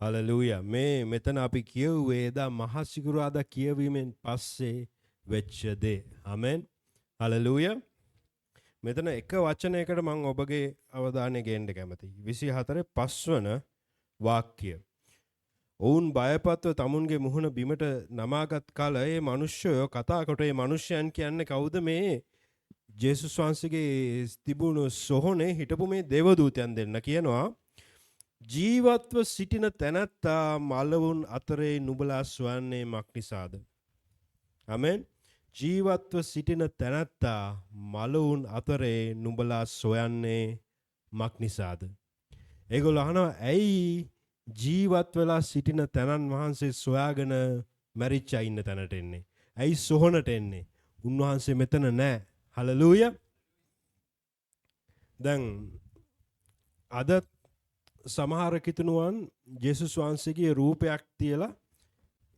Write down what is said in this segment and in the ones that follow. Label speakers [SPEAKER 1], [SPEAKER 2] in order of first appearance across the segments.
[SPEAKER 1] Hallelujah. මේ මෙතන අපි කියුවේ එදා මහා සිකුරාදා කියවීමෙන් පස්සේ වෙච්ච දේ. ආමෙන්. හලලූයා. මෙතන එක වචනයකට මම ඔබගේ අවධානය ගේන්න කැමතියි. 24 පස්වන වාක්‍ය. ඔවුන් බයපත්ව තමුන්ගේ මුහුණ බිමට නමාගත් කල ඒ මිනිස්සුયો කතා කොට ඒ මිනිසයන් කියන්නේ කවුද මේ ජේසුස් වහන්සේගේ තිබුණු සොහොනේ හිටපු මේ දේවදූතයන් දෙන්න කියනවා ජීවත්ව සිටින තැනැත්තා මලවුන් අතරේ නුඹලා සොයන්නේ මක් නිසාද? ආමෙන්. ජීවත්ව සිටින තැනැත්තා මලවුන් අතරේ නුඹලා සොයන්නේ මක් නිසාද? ඒගොල්ලෝ අහනවා ඇයි ජීවත් වෙලා සිටින තැනන් වහන්සේ සොයාගෙන මැරිච්චා ඉන්න තැනට එන්නේ? ඇයි සොහොනට එන්නේ? උන්වහන්සේ මෙතන නැහැ. හලලූයා. දැන් අද සමහර කිතුණුවන් ජේසුස් වහන්සේගේ රූපයක් තියලා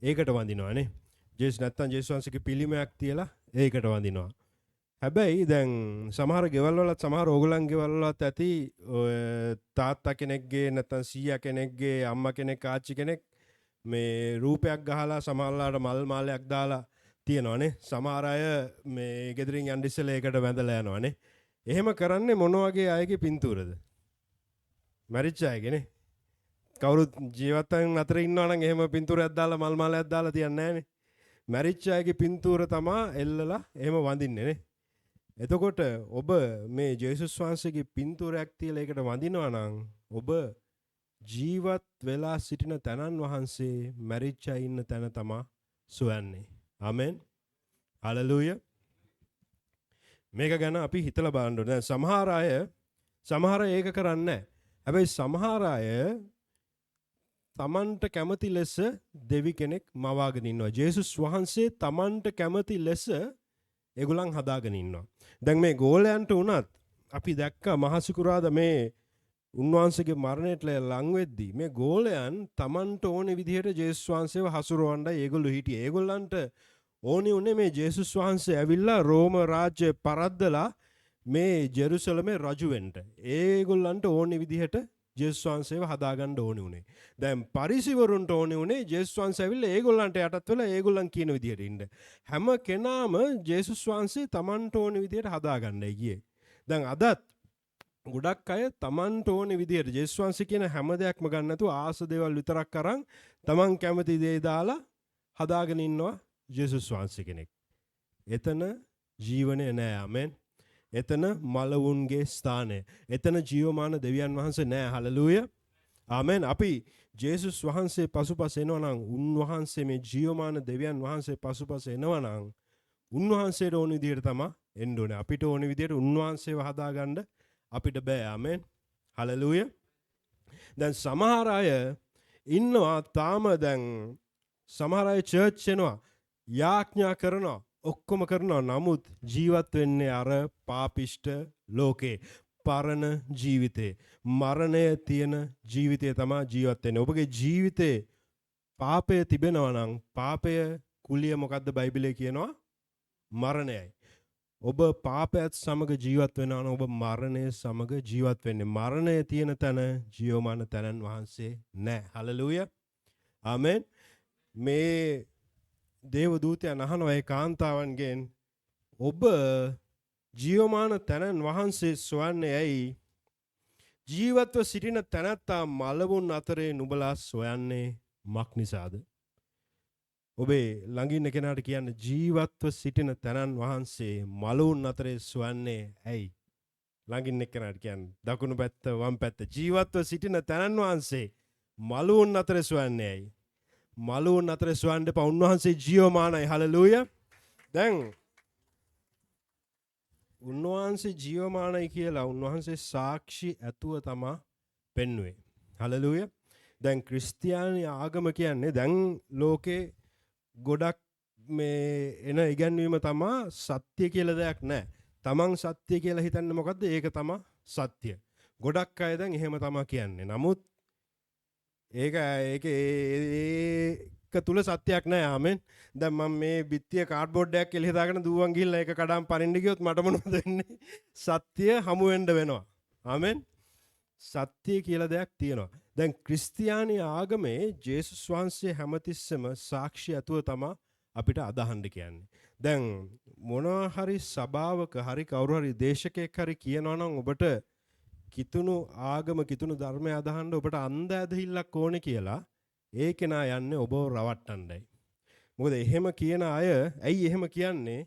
[SPEAKER 1] ඒකට වඳිනවානේ. නැත්තම් ජේසුස් වහන්සේගේ පිළිමයක් තියලා ඒකට වඳිනවා. හැබැයි දැන් සමහර ගෙවල් වලත් සමහර ඕගලන් ගෙවල් වලත් ඇති තාත්තා කෙනෙක්ගේ නැත්තම් සීයා කෙනෙක්ගේ අම්මා කෙනෙක් ආච්චි කෙනෙක් මේ රූපයක් ගහලා සමහරලාට මල් මාලයක් දාලා තියනවානේ. සමහර අය මේ ගෙදරින් යන්න ඉස්සෙල්ලා ඒකට වැඳලා යනවානේ. එහෙම කරන්නේ මොන වගේ අයගේ පින්තූරද? මැරිච්ච අයගේනේ. කවුරුත් ජීවත්වයන් අතර ඉන්නවා නම් එහෙම පින්තූරයක් දාලා මල් මාලයක් දාලා තියන්නේ නැහනේ. මැරිච්ච අයගේ පින්තූර තමයි එල්ලලා එහෙම වඳින්නේ නේ. එතකොට ඔබ මේ ජේසුස් වහන්සේගේ පින්තූරයක් තියලා ඒකට වඳිනවා නම් ඔබ ජීවත් වෙලා සිටින තනන් වහන්සේ මැරිච්ච අය ඉන්න තැන තමයි සොයන්නේ. ආමෙන්. හලෙලූයා. මේක ගැන අපි හිතලා බලන්න ඕනේ. සමහර අය ඒක කරන්නේ නැහැ. හැබැයි සමහර අය තමන්ට කැමති ලෙස දෙවි කෙනෙක් මවාගෙන ඉන්නවා. ජේසුස් වහන්සේ තමන්ට කැමති ලෙස ඒගොල්ලන් හදාගෙන ඉන්නවා. දැන් මේ ගෝලයන්ට උනත් අපි දැක්කා මහසිකුරාදා මේ උන්වහන්සේගේ මරණයට ලං වෙද්දී මේ ගෝලයන් තමන්ට ඕනේ විදිහට ජේසුස් වහන්සේව හසුරවන්නයි ඒගොල්ලෝ හිටියේ. ඒගොල්ලන්ට ඕනේ උනේ මේ ජේසුස් වහන්සේ ඇවිල්ලා රෝම රාජ්‍ය පරද්දලා මේ ජෙරුසලමේ රජු වෙන්න. ඒගොල්ලන්ට ඕනේ විදිහට ජේසුස් වහන්සේව හදාගන්න ඕනේ උනේ. දැන් පරිසිවරුන්ට ඕනේ උනේ ජේසුස් වහන්සේ ඇවිල්ලා ඒගොල්ලන්ට යටත් වෙලා ඒගොල්ලන් කියන විදිහට ඉන්න. හැම කෙනාම ජේසුස් වහන්සේ තමන්ට ඕනේ විදිහට හදාගන්නයි ගියේ. දැන් අදත් ගොඩක් අය තමන්ට ඕනේ විදිහට ජේසුස් වහන්සේ කියන හැම දෙයක්ම ගන්න නැතුව ආස දේවල් විතරක් අරන් තමන් කැමති දේ දාලා හදාගෙන ඉන්නවා ජේසුස් වහන්සේ කෙනෙක්. එතන ජීවනය නෑ. ආමෙන්. එතන මලවුන්ගේ ස්ථානය. එතන ජීවමාන දෙවියන් වහන්සේ නෑ. හලෙලූයා. ආමෙන්. අපි ජේසුස් වහන්සේ පසුපස එනවා නම් උන්වහන්සේ මේ ජීවමාන දෙවියන් වහන්සේ පසුපස එනවා නම් උන්වහන්සේට ඕන විදිහට තමයි එන්න ඕනේ. අපිට ඕන විදිහට උන්වහන්සේව හදාගන්න අපිට බෑ. ආමෙන්. හලෙලූයා. දැන් සමහර අය ඉන්නවා තාම දැන් සමහර අය චර්ච් එනවා යාඥා කරනවා ඔක්කොම කරනවා නමුත් ජීවත් වෙන්නේ අර පාපිෂ්ඨ ලෝකේ පරණ ජීවිතේ මරණය තියෙන ජීවිතය තමයි ජීවත් වෙන්නේ. ඔබගේ ජීවිතේ පාපය තිබෙනවා නම් පාපය කුලිය මොකද්ද බයිබලයේ කියනවා? මරණයයි. ඔබ පාපයත් සමග ජීවත් වෙනවා නම් ඔබ මරණය සමග ජීවත් වෙන්නේ. මරණය තියෙන තැන ජීවමාන තැනන් වහන්සේ නැහැ. හලෙලූයා. ආමෙන්. මේ දේව දූතයන් අහනවා ඒ කාන්තාවන්ගෙන් ඔබ ජීවමාන තැනන් වහන්සේ සොයන්නේ ඇයි? ජීවත්ව සිටින තැනැත්තා මලවුන් අතරේ නුඹලා සොයන්නේ මක් නිසාද? ඔබේ ළඟින් කෙනාට කියන්න ජීවත්ව සිටින තැනන් වහන්සේ මලවුන් අතරේ සොයන්නේ ඇයි? ළඟින් කෙනාට කියන්න දකුණු පැත්ත වම් පැත්ත ජීවත්ව සිටින තැනන් වහන්සේ මලවුන් අතරේ සොයන්නේ ඇයි? මලවුන් අතර සොයන්න එපා. උන්වහන්සේ ජීවමානයි. හලෙලූයා. දැන් උන්වහන්සේ ජීවමානයි කියලා උන්වහන්සේ සාක්ෂි ඇතුව තමයි පෙන්වුවේ. හලෙලූයා. දැන් ක්‍රිස්තියානි ආගම කියන්නේ දැන් ලෝකේ ගොඩක් මේ එන ඉගැන්වීම තමයි සත්‍ය කියලා දෙයක් නැහැ. තමන් සත්‍ය කියලා හිතන්නේ මොකද්ද? ඒක තමයි සත්‍ය. ගොඩක් අය දැන් එහෙම තමයි කියන්නේ. නමුත් ඒක තුල සත්‍යයක් නෑ. ආමෙන්. දැන් මම මේ බිත්තිය කාඩ්බෝඩ් එකක් එළිය දාගෙන දුවන් ගිහිල්ලා ඒක කඩන් පරින්න ගියොත් මට මොනවද වෙන්නේ? සත්‍ය හමු වෙන්න වෙනවා. ආමෙන්. සත්‍ය කියලා දෙයක් තියෙනවා. දැන් ක්‍රිස්තියානි ආගමේ ජේසුස් වහන්සේ හැමතිස්සෙම සාක්ෂි ඇතුව තමයි අපිට අදහන්න කියන්නේ. දැන් මොනවා හරි සභාවක හරි කවුරු හරි දේශකයෙක් හරි කියනවා නම් ඔබට කිතුණු ආගම කිතුණු ධර්මය අදහන්න ඔබට අන්ධ ඇදහිල්ලක් ඕනේ කියලා ඒ කෙනා යන්නේ ඔබව රවට්ටන්නයි. මොකද එහෙම කියන අය ඇයි එහෙම කියන්නේ?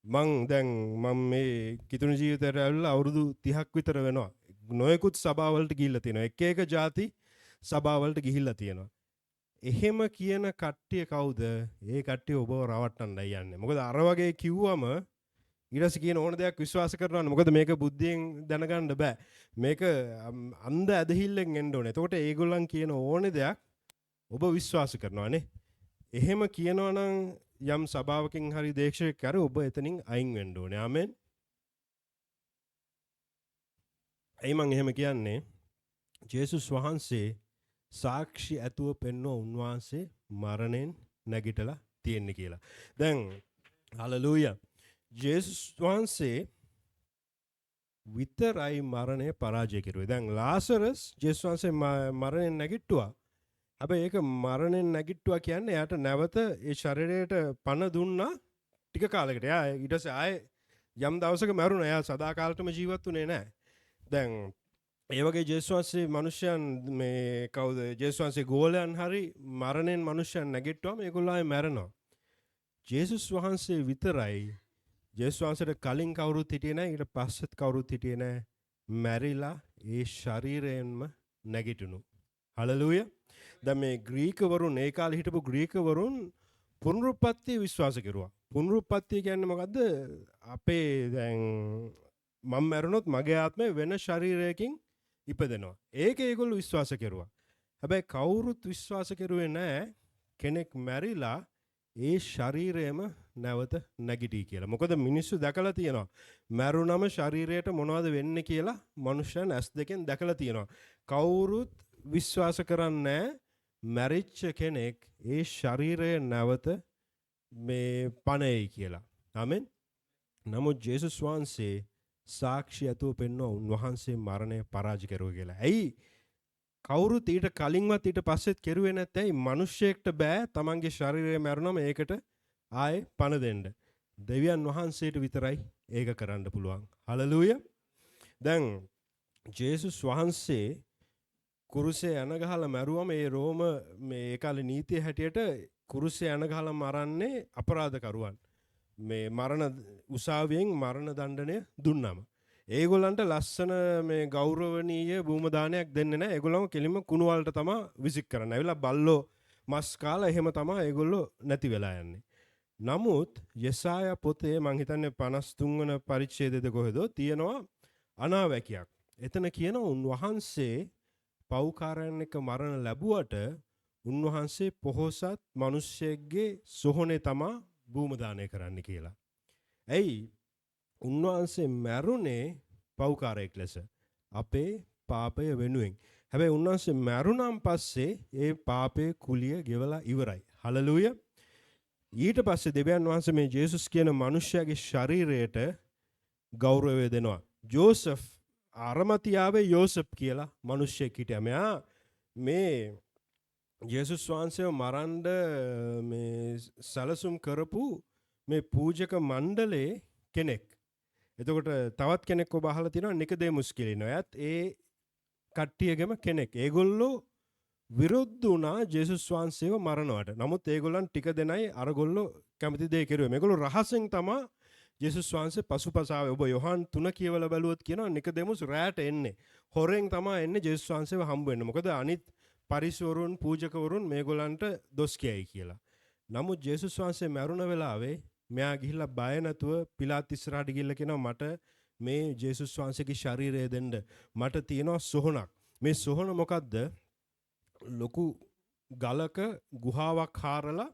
[SPEAKER 1] මම මේ කිතුණු ජීවිතයට ඇවිල්ලා අවුරුදු 30ක් විතර වෙනවා. නොයෙකුත් සභාවලට ගිහිල්ලා තියෙනවා. එක එක ಜಾති සභාවලට ගිහිල්ලා තියෙනවා. එහෙම කියන කට්ටිය කවුද? ඒ කට්ටිය ඔබව රවට්ටන්නයි යන්නේ. මොකද අර වගේ කිව්වම ඊටස් කියන ඕන දෙයක් විශ්වාස කරනවා. මොකද මේක බුද්ධියෙන් දැනගන්න බෑ. මේක අන්ධ ඇදහිල්ලෙන් එන්න ඕනේ. එතකොට ඒගොල්ලන් කියන ඕනේ දෙයක් ඔබ විශ්වාස කරනවා නේ. එහෙම කියනවා නම් යම් සභාවකින් හරි දේශකයෙක් හරි ඔබ එතනින් අයින් වෙන්න ඕනේ. ආමෙන්. එයි මං එහෙම කියන්නේ ජේසුස් වහන්සේ සාක්ෂි ඇතුව පෙන්වුව උන්වහන්සේ මරණයෙන් නැගිටලා තියෙන්නේ කියලා. දැන් හලෙලූයා. ජේසුස් වහන්සේ විතරයි මරණය පරාජය කෙරුවේ. දැන් ලාසරස් ජේසුස් වහන්සේ මරණයෙන් නැගිට්ටුවා. හැබැයි ඒක මරණයෙන් නැගිට්ටුවා කියන්නේ එයාට නැවත ඒ ශරීරයට පණ දුන්නා ටික කාලයකට. එයා ඊට පස්සේ ආයේ යම් දවසක මැරුණා. එයා සදාකාලටම ජීවත් වුණේ නැහැ. දැන් ඒ වගේ ජේසුස් වහන්සේ මිනිසයන් මේ කවුද ජේසුස් වහන්සේ ගෝලයන් හරි මරණයෙන් මිනිසයන් නැගිට්ටුවාම ඒගොල්ලෝ ආයේ මැරෙනවා. ජේසුස් වහන්සේ විතරයි ජේසුස් වහන්සේට කලින් කවුරුත් හිටියේ නැහැ ඊට පස්සෙත් කවුරුත් හිටියේ නැහැ මැරිලා ඒ ශරීරයෙන්ම නැගිටුණු. හලෙලූයා. දැන් මේ ග්‍රීකවරුන් ඒ කාලේ හිටපු ග්‍රීකවරුන් පුනරුත්පත්ති විශ්වාස කරුවා. පුනරුත්පත්ති කියන්නේ මොකද්ද? අපේ දැන් මම මැරුණොත් මගේ ආත්මය වෙන ශරීරයකින් ඉපදෙනවා. ඒක ඒගොල්ලෝ විශ්වාස කරුවා. හැබැයි කවුරුත් විශ්වාස කරුවේ නැහැ කෙනෙක් මැරිලා ඒ ශරීරයම නැවත නැගිටී කියලා. මොකද මිනිස්සු දැකලා තියෙනවා. මැරුණම ශරීරයට මොනවද වෙන්නේ කියලා මනුෂ්‍යයන් ඇස් දෙකෙන් දැකලා තියෙනවා. කවුරුත් විශ්වාස කරන්නේ මැරිච්ච කෙනෙක් ඒ ශරීරය නැවත මේ පණෙයි කියලා. ආමෙන්. නමුත් ජේසුස් වහන්සේ සාක්ෂි ඇතුව පෙන්වුවා උන්වහන්සේ මරණය පරාජය කරුවා කියලා. ඇයි? කවුරුත් ඊට කලින්වත් ඊට පස්සෙත් කෙරුවේ නැත්නම් ඇයි මිනිස්සෙක්ට බෑ තමන්ගේ ශරීරය මැරුණම ඒකට ආයේ පණ දෙන්න. දෙවියන් වහන්සේට විතරයි ඒක කරන්න පුළුවන්. හලෙලූයා. දැන් ජේසුස් වහන්සේ කුරුසේ යන ගහලා මැරුවම ඒ රෝම මේ ඒ කාලේ නීතිය හැටියට කුරුසේ යන ගහලා මරන්නේ අපරාධකරුවන්. මේ මරණ උසාවියෙන් මරණ දඬුවම දුන්නම ඒගොල්ලන්ට ලස්සන මේ ගෞරවනීය භූම දානයක් දෙන්නේ නැහැ. ඒගොල්ලෝ කෙලින්ම කුණු වලට තමයි විසික් කරන්නේ. ඇවිල්ලා බල්ලෝ මස් කාලා එහෙම තමයි ඒගොල්ලෝ නැති වෙලා යන්නේ. නමුත් යෙසායා පොතේ මං හිතන්නේ 53 වන පරිච්ඡේදයේද කොහෙදෝ තියෙනවා අනාවැකියක්. එතන කියනවා උන්වහන්සේ පව්කාරයන් එක්ක මරණ ලැබුවට උන්වහන්සේ පොහොසත් මිනිස්සෙක්ගේ සොහොනේ තමයි භූම දානය කරන්න කියලා. ඇයි? උන්වහන්සේ මැරුණේ පව්කාරයෙක් ලෙස අපේ පාපය වෙනුවෙන්. හැබැයි උන්වහන්සේ මැරුණාන් පස්සේ ඒ පාපයේ කුලිය ගෙවලා ඉවරයි. හලෙලූයා. ඊට පස්සේ දෙවියන් වහන්සේ මේ ජේසුස් කියන මිනිහයාගේ ශරීරයට ගෞරවය දෙනවා. ජෝසප් අරමතියාවේ යෝසප් කියලා මිනිහෙක් හිටියා. මෙයා මේ ජේසුස් වහන්සේව මරන්න මේ සැලසුම් කරපු මේ පූජක මණ්ඩලයේ කෙනෙක්. එතකොට තවත් කෙනෙක් ඔබ අහලා තියෙනවා නිකදේමුස් කියලා ඉන්නවා. එයාත් ඒ කට්ටියගෙම කෙනෙක්. ඒගොල්ලෝ විරුද්ධ වුණා ජේසුස් වහන්සේව මරනවට. නමුත් ඒගොල්ලන් ටික දෙනයි අරගොල්ලෝ කැමති දේ කෙරුවේ. මේගොල්ලෝ රහසෙන් තමයි ජේසුස් වහන්සේ පසුපස ආවේ. ඔබ යොහන් 3 කියවලා බැලුවොත් කියනවා නිකදේමුස් රැට එන්නේ. හොරෙන් තමයි එන්නේ ජේසුස් වහන්සේව හම්බ වෙන්න. මොකද අනිත් පරිසවරුන් පූජකවරුන් මේගොල්ලන්ට දොස් කියයි කියලා. නමුත් ජේසුස් වහන්සේ මැරුණ වෙලාවේ මෙයා ගිහිල්ලා බය නැතුව පිලාත් ඉස්සරහට ගිහිල්ලා කියනවා මට මේ ජේසුස් වහන්සේගේ ශරීරය දෙන්න. මට තියෙනවා සොහනක්. මේ සොහන මොකද්ද? ලොකු ගලක ගුහාවක් හාරලා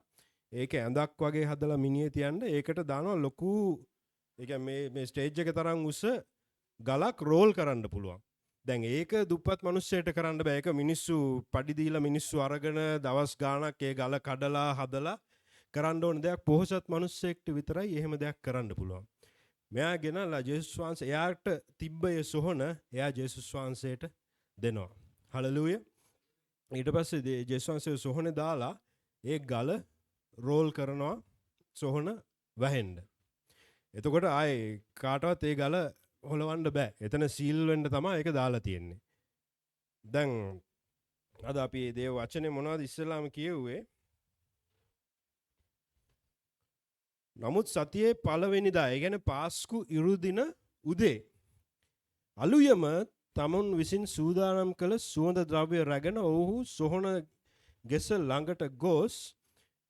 [SPEAKER 1] ඒක ඇඳක් වගේ හදලා මිනිහේ තියන්න ඒකට දානවා ලොකු ඒ කියන්නේ මේ ස්ටේජ් එක තරම් උස ගලක් රෝල් කරන්න පුළුවන්. දැන් ඒක දුප්පත් මිනිස්සෙට කරන්න බෑ. ඒක මිනිස්සු පඩි දීලා මිනිස්සු අරගෙන දවස් ගාණක් ඒ ගල කඩලා හදලා කරන්න ඕන දෙයක්. පොහොසත් මිනිස්සෙක්ට විතරයි එහෙම දෙයක් කරන්න පුළුවන්. මෙයා ගෙනලා ජේසුස් වහන්සේ එයාට තිබ්බ ඒ සොහන එයා ජේසුස් වහන්සේට දෙනවා. හලෙලූයා. ඊට පස්සේ ජේසුස් වහන්සේ සොහොනේ දාලා ඒ ගල රෝල් කරනවා සොහොන වැහෙන්න. එතකොට ආයේ කාටවත් ඒ ගල හොලවන්න බෑ. එතන සීල් වෙන්න තමයි ඒක දාලා තියෙන්නේ. දැන් අද අපි මේ දේව වචනේ මොනවද ඉස්සෙල්ලාම කියුවේ? නමුත් සතියේ පළවෙනිදා, ඒ කියන්නේ පාස්කු ඉරුදින උදේ අලුයම තමුන් විසින් සූදානම් කළ සුවඳ ද්‍රව්‍ය රැගෙන ඔවුහු සොහොන ගෙස ළඟට ගොස්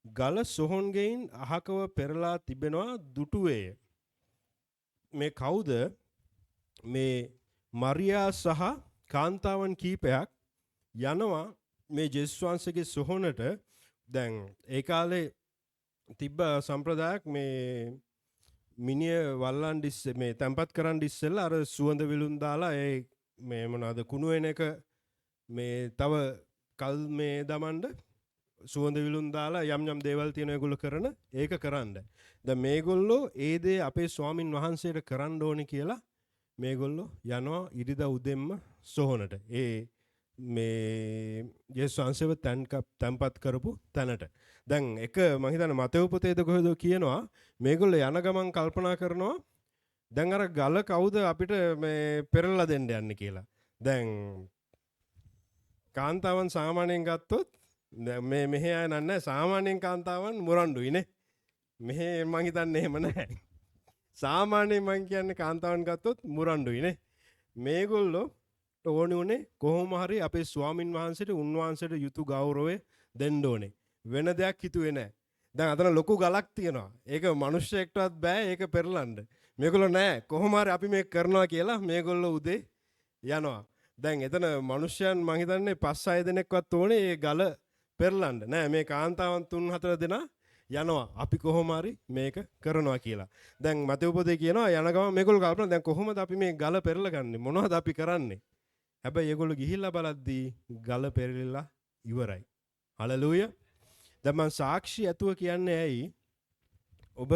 [SPEAKER 1] ගල සොහොන්ගෙයින් අහකව පෙරලා තිබෙනවා දුටුවේය. මේ කවුද? මේ මරියා සහ කාන්තාවන් කීපයක් යනවා මේ ජේසුස් වහන්සේගේ සොහොනට. දැන් ඒ කාලේ තිබ්බ සම්ප්‍රදායක් මේ මිනිය වල්ලන් ඉස්සේ මේ තැම්පත් කරන් ඉස්සෙල්ලා අර සුවඳ විලුන් දාලා ඒ මේ මොනවාද කුණු වෙන එක මේ තව කල් මේ දමන්න සුවඳ විලුන් දාලා යම් යම් දේවල් තියෙන ඒගොල්ලෝ කරන ඒක කරන්න. දැන් මේගොල්ලෝ ඒ දේ අපේ ස්වාමින් වහන්සේට කරන්න ඕනේ කියලා මේගොල්ලෝ යනවා ඉරිදා උදෙන්ම සොහොනට. ඒ මේ ජේසුස් වහන්සේව තැන්පත් කරපු තැනට. දැන් එක මම හිතන්නේ මතෙව් පොතේද කොහෙද කියනවා මේගොල්ලෝ යන ගමන් කල්පනා කරනවා දැන් අර ගල කවුද අපිට මේ පෙරලා දෙන්න යන්නේ කියලා. දැන් කාන්තාවන් සාමාන්‍යයෙන් ගත්තොත් මේ මෙහෙ අය නෑ සාමාන්‍යයෙන් කාන්තාවන් මුරණ්ඩුයිනේ. මෙහෙ මං හිතන්නේ එහෙම නැහැ. සාමාන්‍යයෙන් මං කියන්නේ කාන්තාවන් ගත්තොත් මුරණ්ඩුයිනේ. මේගොල්ලෝ ඕනේ උනේ කොහොම හරි අපේ ස්වාමින් වහන්සේට උන්වහන්සේට යුතු ගෞරවය දෙන්න ඕනේ. වෙන දෙයක් හිතුවේ නැහැ. දැන් අතන ලොකු ගලක් තියෙනවා. ඒක මිනිස්සෙක්ටවත් බෑ ඒක පෙරලන්න. මේගොල්ලෝ නෑ කොහොම හරි අපි මේක කරනවා කියලා මේගොල්ලෝ උදේ යනවා. දැන් එතන මිනිස්යන් මං හිතන්නේ 5-6 දෙනෙක්වත් ඕනේ මේ ගල පෙරලන්න. නෑ මේ කාන්තාවන් 3-4 දෙනා යනවා. අපි කොහොම හරි මේක කරනවා කියලා. දැන් මතෙව් පොතේ කියනවා යන ගමන් මේගොල්ලෝ කල්පනා දැන් කොහොමද අපි මේ ගල පෙරලගන්නේ? මොනවද අපි කරන්නේ? හැබැයි ඒගොල්ලෝ ගිහිල්ලා බලද්දී ගල පෙරලිලා ඉවරයි. හලෙලූයා. දැන් මම සාක්ෂි ඇතුව කියන්නේ ඇයි? ඔබ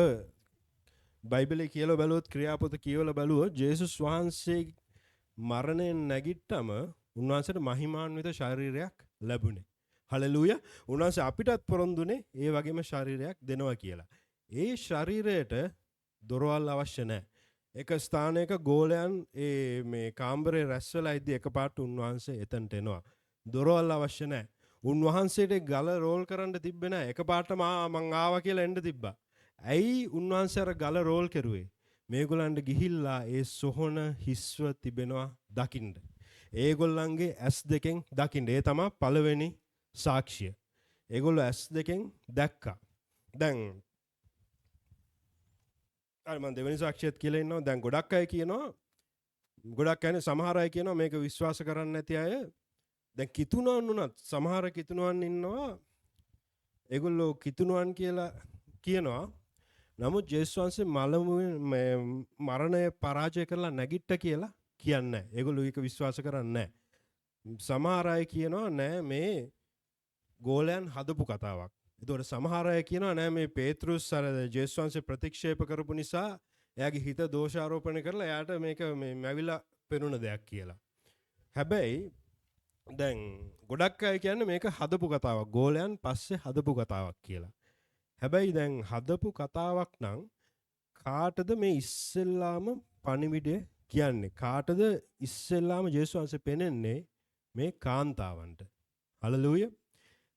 [SPEAKER 1] බයිබලයේ කියලා බලුවොත් ක්‍රියාපොත කියවලා බලුවොත් ජේසුස් වහන්සේ මරණයෙන් නැගිට්ටම උන්වහන්සේට මහිමාන්විත ශරීරයක් ලැබුණේ. හලෙලූයා. උන්වහන්සේ අපිටත් පොරොන්දුනේ ඒ වගේම ශරීරයක් දෙනවා කියලා. ඒ ශරීරයට දොරවල් අවශ්‍ය නැහැ. එක ස්ථානයක ගෝලයන් මේ කාමරේ රැස් වෙලා ඉද්දි එකපාරට උන්වහන්සේ එතනට එනවා. දොරවල් අවශ්‍ය නැහැ. උන්වහන්සේට ගල රෝල් කරන්න තිබ්බේ නැහැ. එකපාරටම මං ආවා කියලා එන්න තිබ්බා. ඇයි උන්වහන්සේ අර ගල රෝල් කරුවේ? මේගොල්ලන්ට ගිහිල්ලා ඒ සොහොන හිස්ව තිබෙනවා දකින්න. ඒගොල්ලන්ගේ ඇස් දෙකෙන් දකින්න. ඒ තමයි පළවෙනි සාක්ෂිය. ඒගොල්ලෝ ඇස් දෙකෙන් දැක්කා. දැන් මම දෙවෙනි සාක්ෂියත් කියලා ඉන්නවා. දැන් ගොඩක් අය කියනවා ගොඩක් අය සමහර අය කියනවා මේක විශ්වාස කරන්නේ නැති අය දැන් කිතුණුවන් උනත් සමහර කිතුණුවන් ඉන්නවා ඒගොල්ලෝ කිතුණුවන් කියලා කියනවා. නමුත් ජේසුස් වහන්සේ මරණය පරාජය කරලා නැගිට්ට කියලා කියන්නේ නැහැ. ඒගොල්ලෝ ඒක විශ්වාස කරන්නේ නැහැ. සමහර අය කියනවා නෑ මේ ගෝලයන් හදපු කතාවක්. ඒතකොට සමහර අය කියනවා නෑ මේ පේත්‍රුස් අර ජේසුස් වහන්සේ ප්‍රතික්ෂේප කරපු නිසා එයාගේ හිත දෝෂාරෝපණය කරලා එයාට මේක මේ මැවිලා පෙනුන දෙයක් කියලා. හැබැයි දැන් ගොඩක් අය කියන්නේ මේක හදපු කතාවක්. ගෝලයන් පස්සේ හදපු කතාවක් කියලා. හැබැයි දැන් හදපු කතාවක් නම් කාටද මේ ඉස්සෙල්ලාම පණිවිඩය කියන්නේ? කාටද ඉස්සෙල්ලාම ජේසුස් වහන්සේ පෙනෙන්නේ? මේ කාන්තාවන්ට. හලෙලූයා.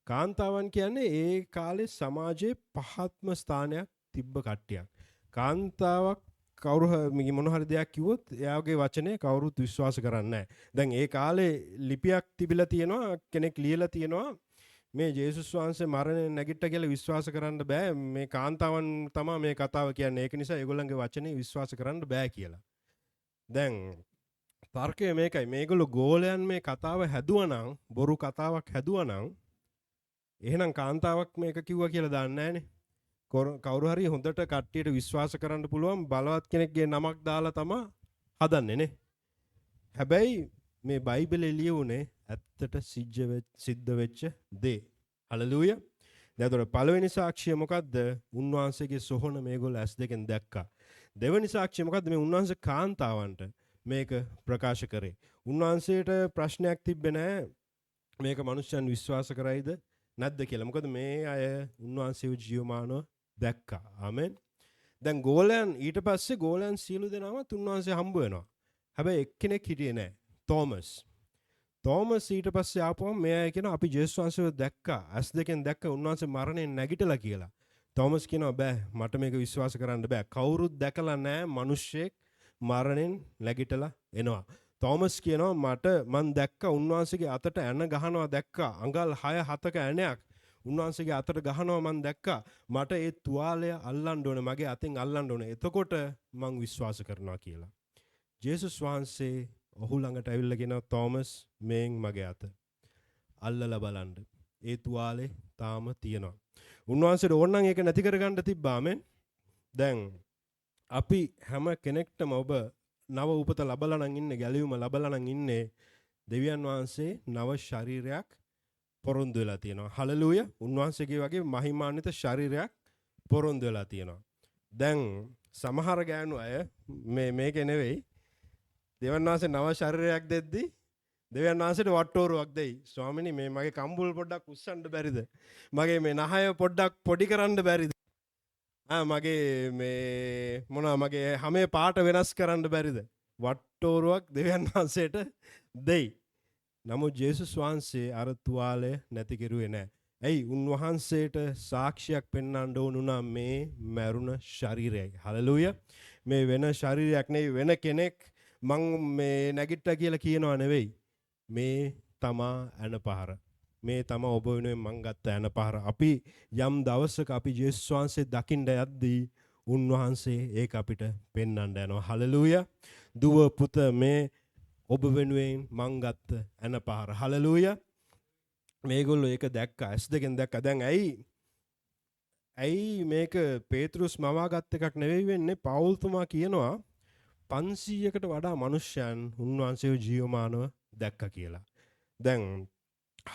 [SPEAKER 1] කාන්තාවන් කියන්නේ ඒ කාලේ සමාජයේ පහත්ම ස්ථානයක් තිබ්බ කට්ටියක්. කාන්තාවක් කවුරු මොන හරි දෙයක් කිව්වොත් එයාගේ වචනේ කවුරුත් විශ්වාස කරන්නේ නැහැ. දැන් ඒ කාලේ ලිපියක් තිබිලා තියෙනවා, කෙනෙක් ලියලා තියෙනවා මේ ජේසුස් වහන්සේ මරණයෙන් නැගිට්ට කියලා විශ්වාස කරන්න බෑ. මේ කාන්තාවන් තමයි මේ කතාව කියන්නේ. ඒක නිසා ඒගොල්ලන්ගේ වචනේ විශ්වාස කරන්න බෑ කියලා. දැන් තර්කය මේකයි. මේගොල්ලෝ ගෝලයන් මේ කතාව හැදුවනම්, බොරු කතාවක් හැදුවනම් එහෙනම් කාන්තාවක් මේක කිව්වා කියලා දාන්නේ නැහනේ. කවුරු හරි හොඳට කට්ටියට විශ්වාස කරන්න පුළුවන් බලවත් කෙනෙක්ගේ නමක් දාලා තමයි හදන්නේ නේ. හැබැයි මේ බයිබලේ ලියුනේ ඇත්තට සිද්ධ වෙච්ච දේ. හලෙලූයා. දැන් පළවෙනි සාක්ෂිය මොකද්ද? උන්වහන්සේගේ සොහොන මේගොල්ලෝ ඇස් දෙකෙන් දැක්කා. දෙවෙනි සාක්ෂිය මොකද්ද? මේ උන්වහන්සේ කාන්තාවන්ට මේක ප්‍රකාශ කරේ. උන්වහන්සේට ප්‍රශ්නයක් තිබ්බේ නැහැ. මේක මනුෂ්‍යයන් විශ්වාස කරයිද නැද්ද කියලා. මොකද මේ අය උන්වහන්සේව ජීවමානව දැක්කා. ආමෙන්. දැන් ගෝලයන් ඊට පස්සේ ගෝලයන් සියලු දෙනාම උන්වහන්සේ හම්බ වෙනවා. හැබැයි එක්කෙනෙක් හිටියේ නැහැ. තෝමස්. තෝමස් ඊට පස්සේ ආපුවම මේ අය කියනවා අපි ජේසුස් වහන්සේව දැක්කා. ඇස් දෙකෙන් දැක්ක උන්වහන්සේ මරණයෙන් නැගිටලා කියලා. තෝමස් කියනවා බෑ මට මේක විශ්වාස කරන්න බෑ. කවුරුත් දැකලා නැහැ මිනිස්සෙක් මරණයෙන් නැගිටලා එනවා. තෝමස් කියනවා මන් දැක්කා උන්වහන්සේගේ අතට ඇන ගහනවා දැක්කා. අඟල් 6-7ක ඇණයක් උන්වහන්සේගේ අතට ගහනවා මන් දැක්කා. මට ඒ තුවාලය අල්ලන්න ඕනේ මගේ අතෙන් අල්ලන්න ඕනේ. එතකොට මං විශ්වාස කරනවා කියලා. ජේසුස් වහන්සේ ඔහු ළඟට ඇවිල්ලා කියනවා තෝමස් මේන් මගේ අත අල්ලලා බලන්න. ඒ තුවාලේ තාම තියෙනවා. උන්වහන්සේට ඕන නම් ඒක නැති කරගන්න තිබ්බා. ආමෙන්. දැන් අපි හැම කෙනෙක්ටම ඔබ නව උපත ලබලා නම් ඉන්නේ, ගැලවීම ලබලා නම් ඉන්නේ. දෙවියන් වහන්සේ නව ශරීරයක් පොරොන්දු වෙලා තියෙනවා. හලෙලූයා. උන්වහන්සේගේ වගේ මහිමාන්විත ශරීරයක් පොරොන්දු වෙලා තියෙනවා. දැන් සමහර ගෑනු අය මේක නෙවෙයි. දෙවියන් වහන්සේ නව ශරීරයක් දෙද්දී දෙවියන් වහන්සේට වට්ටෝරුවක් දෙයි. ස්වාමිනී මේ මගේ කම්බුල් පොඩ්ඩක් උස්සන්න බැරිද? මගේ මේ නහය පොඩ්ඩක් පොඩි කරන්න බැරිද? මගේ මේ මගේ හැමේ පාට වෙනස් කරන්න බැරිද? වට්ටෝරුවක් දෙවියන් වහන්සේට දෙයි. නමුත් ජේසුස් වහන්සේ අර තුවාලය නැති කෙරුවේ නැහැ. ඇයි? උන්වහන්සේට සාක්ෂියක් පෙන්වන්න ඕන උනා මේ මරුණ ශරීරයයි. හලෙලූයා. මේ වෙන ශරීරයක් නෙවෙයි, වෙන කෙනෙක් මං මේ නැගිට්ටා කියලා කියනවා නෙවෙයි. මේ තමා ඇනපහර. මේ තමා ඔබ වෙනුවෙන් මං ගත්ත ඇනපහර. අපි යම් දවසක අපි ජේසුස් වහන්සේ දකින්න යද්දී උන්වහන්සේ ඒක අපිට පෙන්වන්න යනවා. හලෙලූයා. දුව පුත මේ ඔබ වෙනුවෙන් මං ගත්ත ඇනපහර. හලෙලූයා. මේගොල්ලෝ ඒක දැක්කා. ඇස් දෙකෙන් දැක්කා. දැන් ඇයි මේක පේතෘස් මවාගත් එකක් නෙවෙයි වෙන්නේ? පවුල්තුමා කියනවා 500කට වඩා මිනිස්යන් උන්වහන්සේව ජීවමානව දැක්කා කියලා. දැන්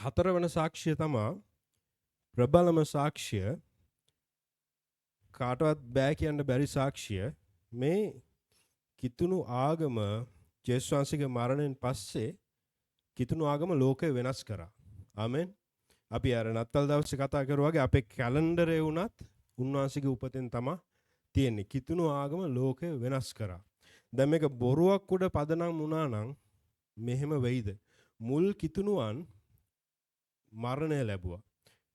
[SPEAKER 1] හතරවන සාක්ෂිය තමයි ප්‍රබලම සාක්ෂිය. කාටවත් බෑ කියන්න බැරි සාක්ෂිය. මේ කිතුණු ආගම ජේසුස් වහන්සේගේ මරණයෙන් පස්සේ කිතුණු ආගම ලෝකය වෙනස් කරා. ආමෙන්. අපි අර නත්තල් දවසේ කතා කරුවා වගේ අපේ කැලෙන්ඩරේ වුණත් උන්වහන්සේගේ උපතෙන් තමයි තියෙන්නේ. කිතුණු ආගම ලෝකය වෙනස් කරා. දැන් මේක බොරුවක් උඩ පදනම් වුණා නම් මෙහෙම වෙයිද? මුල් කිතුණුවන් මරණය ලැබුවා.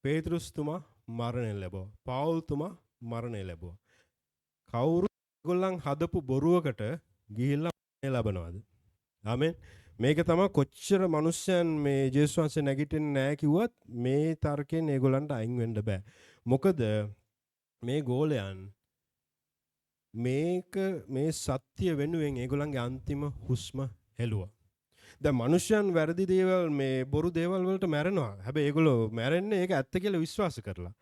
[SPEAKER 1] පේතෘස්තුමා මරණය ලැබුවා. පවුල්තුමා මරණය ලැබුවා. කවුරු ඒගොල්ලන් හදපු බොරුවකට ගිහිල්ලා මරණය ලබනවද? ආමෙන්. මේක තමයි කොච්චර මිනිස්සයන් මේ ජේසුස් වහන්සේ නැගිටින්නේ නැහැ කිව්වත් මේ තර්කයෙන් ඒගොල්ලන්ට අයින් වෙන්න බෑ. මොකද මේ ගෝලයන් මේ සත්‍ය වෙනුවෙන් ඒගොල්ලන්ගේ අන්තිම හුස්ම හෙළුවා. දැන් මිනිස්යන් වැරදි දේවල් මේ බොරු දේවල් වලට මැරෙනවා. හැබැයි ඒගොල්ලෝ මැරෙන්නේ ඒක ඇත්ත කියලා විශ්වාස කරලා.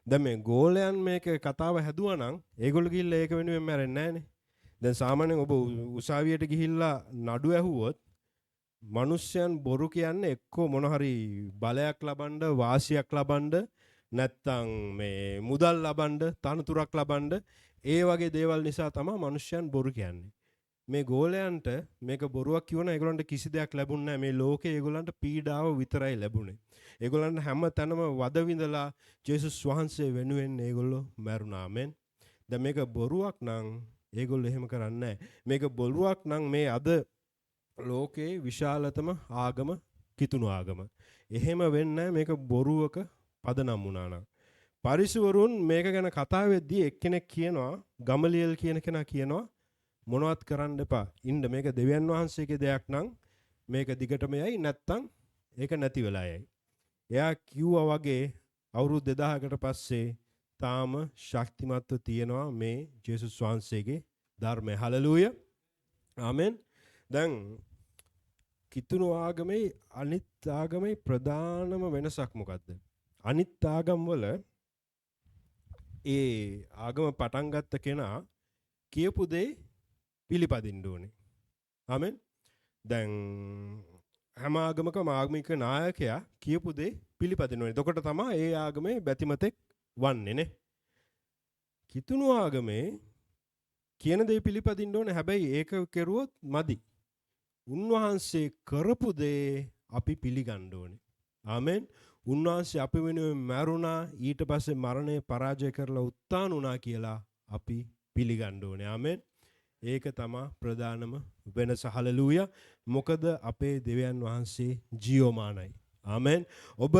[SPEAKER 1] දැන් මේ ගෝලයන් මේක කතාව හැදුවා නම් ඒගොල්ලෝ ගිහිල්ලා ඒක වෙනුවෙන් මැරෙන්නේ නැහනේ. දැන් සාමාන්‍යයෙන් ඔබ උසාවියට ගිහිල්ලා නඩු ඇහුවොත් මිනිස්යන් බොරු කියන්නේ එක්කෝ මොන හරි බලයක් ලබන්න, වාසියක් ලබන්න, නැත්තම් මේ මුදල් ලබන්න, තනතුරක් ලබන්න, ඒ වගේ දේවල් නිසා තමයි මිනිස්යන් බොරු කියන්නේ. මේ ගෝලයන්ට මේක බොරුවක් කියවන ඒගොල්ලන්ට කිසි දෙයක් ලැබුණ නැහැ. මේ ලෝකේ ඒගොල්ලන්ට පීඩාව විතරයි ලැබුණේ. ඒගොල්ලන්ට හැම තැනම වද විඳලා ජේසුස් වහන්සේ වෙනුවෙන් ඒගොල්ලෝ මැරුණා. ආමෙන්. දැන් මේක බොරුවක් නම් ඒගොල්ලෝ එහෙම කරන්නේ නැහැ. මේක බොරුවක් නම් මේ අද ලෝකේ විශාලතම ආගම කිතුණු ආගම. එහෙම වෙන්නේ මේක බොරුවක පදනම් වුණා නම්. පරිසවරුන් මේක ගැන කතා වෙද්දී එක්කෙනෙක් කියනවා, ගමලියල් කියන කෙනා කියනවා මොනවත් කරන්න එපා. ඉන්න මේක දෙවියන් වහන්සේගේ දෙයක් නම් මේක දිගටම යයි, නැත්තම් ඒක නැති වෙලා යයි. එයා කිව්වා වගේ අවුරුදු 2000කට පස්සේ තාම ශක්තිමත්ව තියෙනවා මේ ජේසුස් වහන්සේගේ ධර්මය. හලෙලූයා. ආමෙන්. දැන් කිතුණු ආගමේ අනිත් ආගමේ ප්‍රධානම වෙනසක් මොකද්ද? අනිත් ආගම් වල ඒ ආගම පටන් ගත්ත කෙනා කියපු දේ පිළිපදින්න ඕනේ. ආමෙන්. දැන් හැම ආගමකම ආගමික නායකයා කියපු දේ පිළිපදින්න ඕනේ. එතකොට තමයි ඒ ආගමේ බැතිමතෙක් වන්නේ නේ. කිතුණු ආගමේ කියන දේ පිළිපදින්න ඕනේ. හැබැයි ඒක කෙරුවොත් මදි. උන්වහන්සේ කරපු දේ අපි පිළිගන්න ඕනේ. ආමෙන්. උන්වහන්සේ අපි වෙනුවෙන් මැරුණා, ඊට පස්සේ මරණය පරාජය කරලා උත්ථාන වුණා කියලා අපි පිළිගන්න ඕනේ. ආමෙන්. ඒක තමයි ප්‍රධානම වෙනස. හලෙලූයා. මොකද අපේ දෙවියන් වහන්සේ ජීවමානයි. ආමෙන්. ඔබ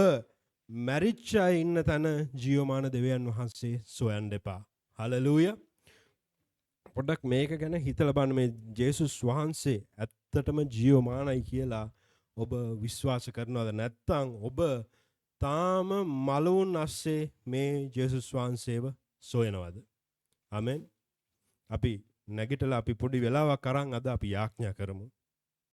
[SPEAKER 1] මැරිච්ච අය ඉන්න තැන ජීවමාන දෙවියන් වහන්සේ සොයන්න එපා. හලෙලූයා. පොඩ්ඩක් මේක ගැන හිතලා බලන්න, මේ ජේසුස් වහන්සේ ඇත්තටම ජීවමානයි කියලා ඔබ විශ්වාස කරනවද? නැත්නම් ඔබ තාම මලවුන් අස්සේ මේ ජේසුස් වහන්සේව සොයනවද? ආමෙන්. අපි නැගිටලා අපි පොඩි වෙලාවක් අරන් අද අපි යාඥා කරමු.